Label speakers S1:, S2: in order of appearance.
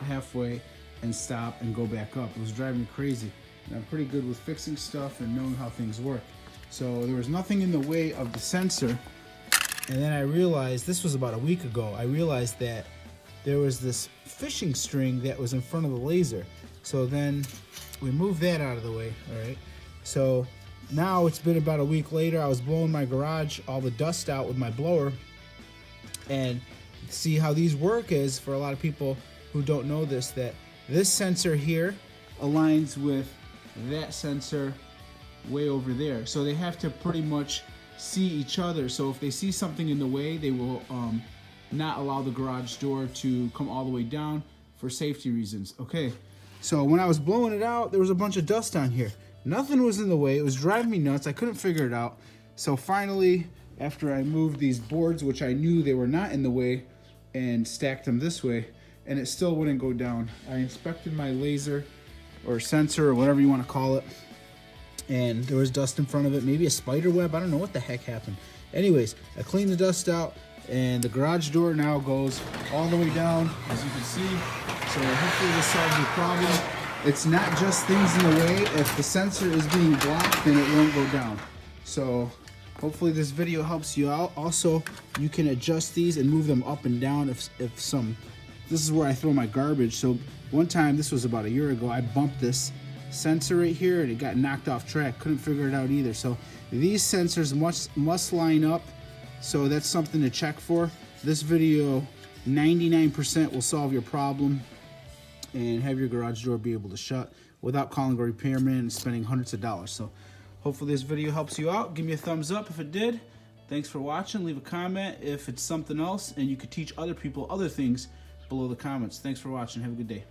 S1: halfway and stop and go back up. It was driving me crazy. And I'm pretty good with fixing stuff and knowing how things work. So there was nothing in the way of the sensor. And then I realized, this was about a week ago, I realized that there was this fishing string that was in front of the laser. So then we moved that out of the way, all right? So now it's been about a week later. I was blowing my garage, all the dust out with my blower. And see how these work is, for a lot of people who don't know this, that this sensor here aligns with that sensor way over there. So they have to pretty much see each other. So if they see something in the way, they will not allow the garage door to come all the way down for safety reasons. Okay, so when I was blowing it out, there was a bunch of dust on here. Nothing was in the way. It was driving me nuts. I couldn't figure it out. So finally, after I moved these boards, which I knew they were not in the way, and stacked them this way, and it still wouldn't go down. I inspected my laser or sensor or whatever you want to call it, and there was dust in front of it, maybe a spider web. I don't know what the heck happened. Anyways, I cleaned the dust out, and the garage door now goes all the way down, as you can see. So hopefully this solves your problem. It's not just things in the way. If the sensor is being blocked, then it won't go down. So hopefully this video helps you out. Also, you can adjust these and move them up and down if some. This is where I throw my garbage. So one time, this was about a year ago, I bumped this sensor right here and it got knocked off track. Couldn't figure it out either. So these sensors must line up. So that's something to check for. This video, 99% will solve your problem and have your garage door be able to shut without calling a repairman and spending hundreds of dollars. So hopefully this video helps you out. Give me a thumbs up if it did. Thanks for watching. Leave a comment if it's something else, and you could teach other people other things below the comments. Thanks for watching. Have a good day.